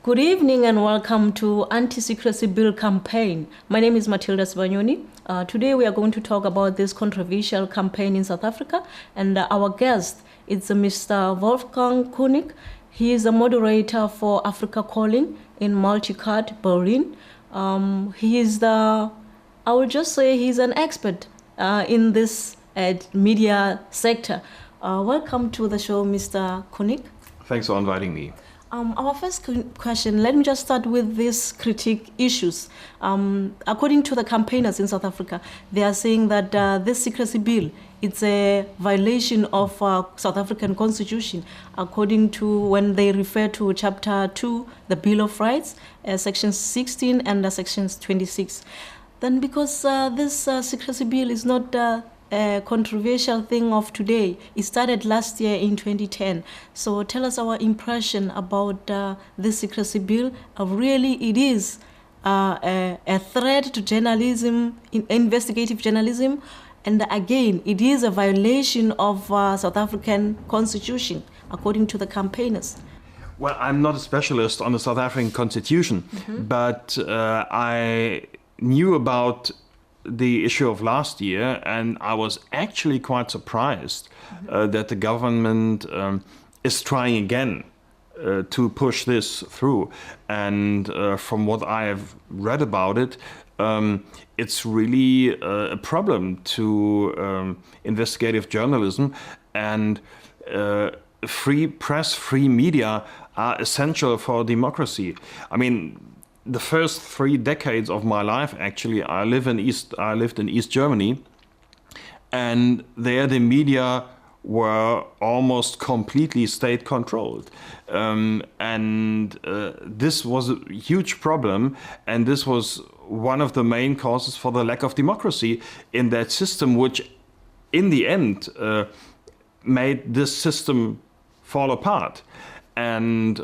Good evening and welcome to Anti-Secrecy Bill campaign. My name is Matilda Sibanyoni. Today we are going to talk about this controversial campaign in South Africa, and our guest is Mr. Wolfgang König. He is a moderator for Africa Calling in Multicard, Berlin. He is I would just say he's an expert in this media sector. Welcome to the show, Mr. König. Thanks for inviting me. Our first question, let me just start with these critique issues. According to the campaigners in South Africa, they are saying that this secrecy bill, it's a violation of South African constitution, according to when they refer to Chapter 2, the Bill of Rights, Section 16 and Section 26. Then because this secrecy bill is not a controversial thing of today. It started last year in 2010. So tell us our impression about this secrecy bill. Really, it is a threat to journalism, investigative journalism, and again, it is a violation of South African constitution, according to the campaigners. Well, I'm not a specialist on the South African constitution, but I knew about the issue of last year, and I was actually quite surprised that the government is trying again to push this through. And from what I have read about it, it's really a problem to investigative journalism, and free press, free media are essential for democracy. I mean, the first 3 decades of my life, actually, I lived in East Germany, and there the media were almost completely state-controlled, and this was a huge problem, and this was one of the main causes for the lack of democracy in that system, which, in the end, made this system fall apart. And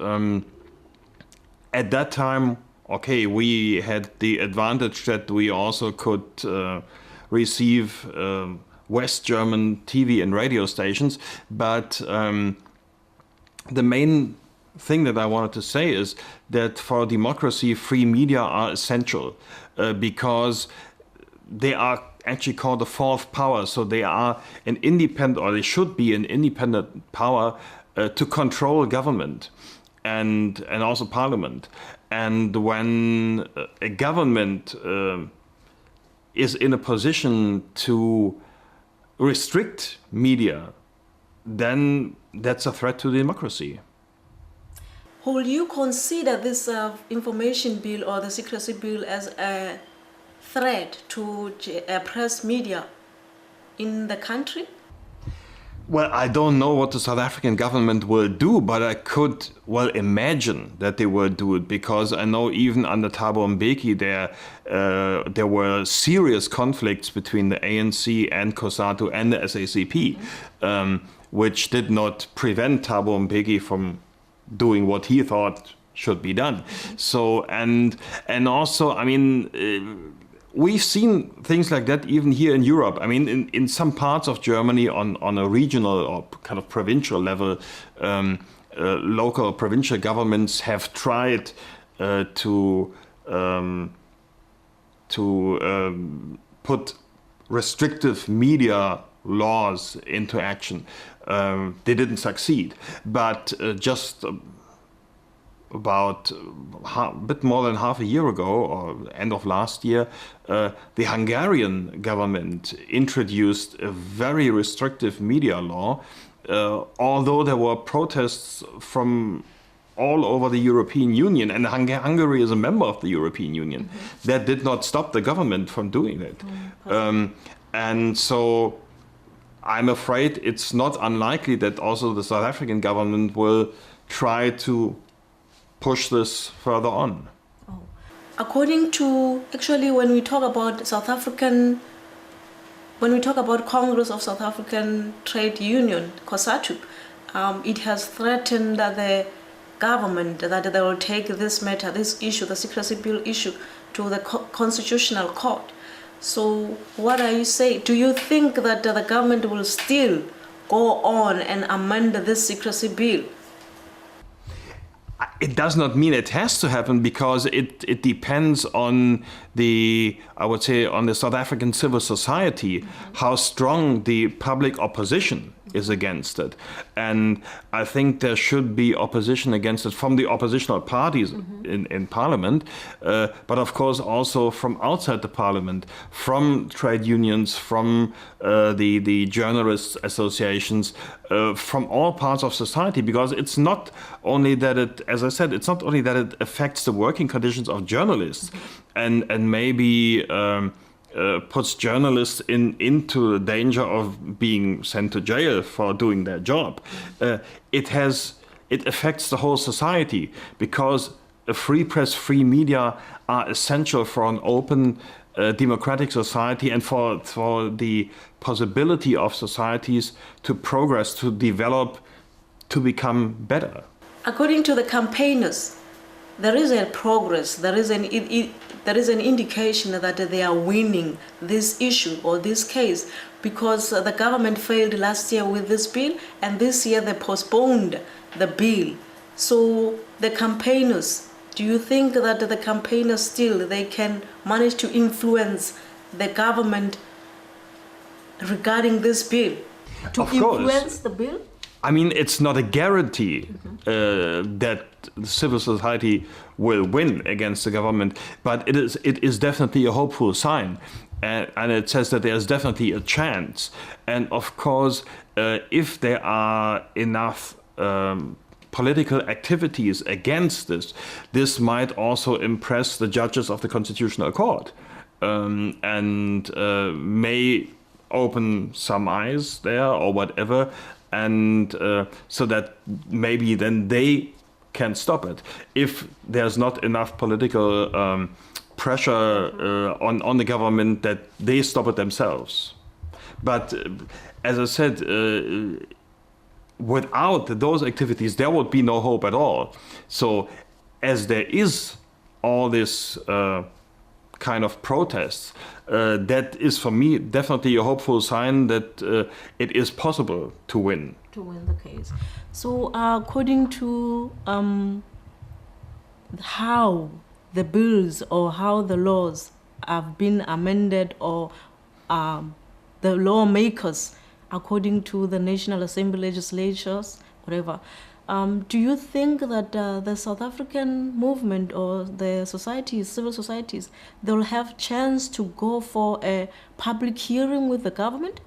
at that time, okay, we had the advantage that we also could receive West German TV and radio stations, but the main thing that I wanted to say is that for democracy, free media are essential because they are actually called the fourth power, so they are an independent, or they should be an independent power to control government and also parliament. And when a government is in a position to restrict media, then that's a threat to democracy. Will you consider this information bill or the secrecy bill as a threat to press media in the country? Well, I don't know what the South African government will do, but I could well imagine that they will do it, because I know even under Thabo Mbeki there were serious conflicts between the ANC and COSATU and the SACP, which did not prevent Thabo Mbeki from doing what he thought should be done. So and also, I mean, we've seen things like that even here in Europe. I mean, in some parts of Germany on a regional or kind of provincial level, local provincial governments have tried to put restrictive media laws into action. They didn't succeed, but just about a bit more than half a year ago, or end of last year, the Hungarian government introduced a very restrictive media law, although there were protests from all over the European Union, and Hungary is a member of the European Union. That did not stop the government from doing it. And so I'm afraid it's not unlikely that also the South African government will try to push this further on. According to, actually, when we talk about Congress of South African Trade Union, COSATU, it has threatened the government that they will take this matter, this issue, the secrecy bill issue, to the Constitutional Court. So what are you saying? Do you think that the government will still go on and amend this secrecy bill? it does not mean it has to happen, because it depends on the South African civil society, how strong the public opposition is against it. And I think there should be opposition against it from the oppositional parties in parliament, but of course also from outside the parliament, from trade unions, from the journalists associations, from all parts of society, because it's not only that it, as I said, it's not only that it affects the working conditions of journalists and maybe puts journalists into the danger of being sent to jail for doing their job. It affects the whole society, because a free press, free media are essential for an open democratic society and for the possibility of societies to progress, to develop, to become better. According to the campaigners, there is a progress, there is an indication that they are winning this issue or this case, because the government failed last year with this bill, and this year they postponed the bill. So the campaigners, do you think that the campaigners still, they can manage to influence the government regarding this bill? To influence the bill? I mean, it's not a guarantee that civil society will win against the government, but it is definitely a hopeful sign. And it says that there's definitely a chance. And of course, if there are enough political activities against this might also impress the judges of the Constitutional Court, and may open some eyes there or whatever, and so that maybe then they can stop it. If there's not enough political pressure on the government, that they stop it themselves. But as I said, without those activities, there would be no hope at all. So as there is all this kind of protests, that is for me definitely a hopeful sign that it is possible to win. To win the case. So according to how the bills or how the laws have been amended, or the lawmakers, according to the National Assembly legislatures, whatever, do you think that the South African movement or the societies, civil societies, they'll have chance to go for a public hearing with the government?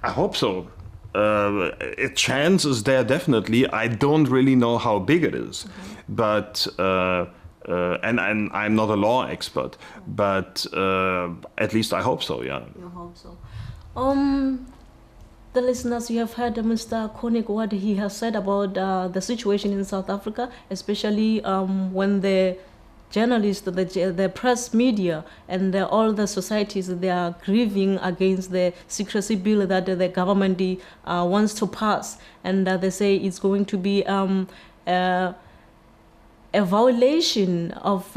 I hope so. A chance is there definitely. I don't really know how big it is, but and I'm not a law expert, but at least I hope so. Yeah. You hope so. The listeners, you have heard Mr. König, what he has said about the situation in South Africa, especially when the journalists, the press media, and all the societies, they are grieving against the secrecy bill that the government wants to pass, and they say it's going to be a violation of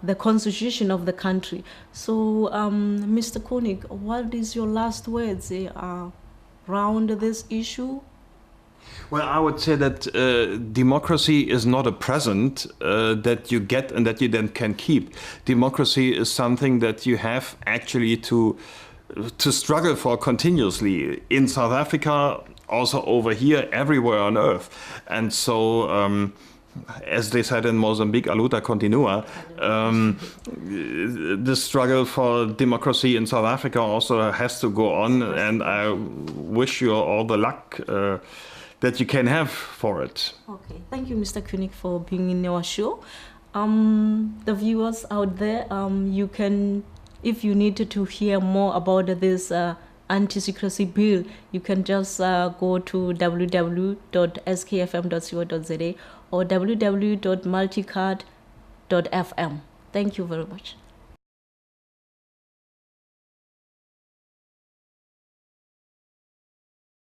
the constitution of the country. So, Mr. König, what is your last words around this issue? Well, I would say that democracy is not a present that you get and that you then can keep. Democracy is something that you have actually to struggle for continuously in South Africa, also over here, everywhere on earth. And so, as they said in Mozambique, a luta continua. The struggle for democracy in South Africa also has to go on, and I wish you all the luck that you can have for it. Okay, thank you, Mr. König, for being in our show. The viewers out there, you can, if you needed to hear more about this anti-secrecy bill, you can just go to www.skfm.co.za or www.multicard.fm. Thank you very much.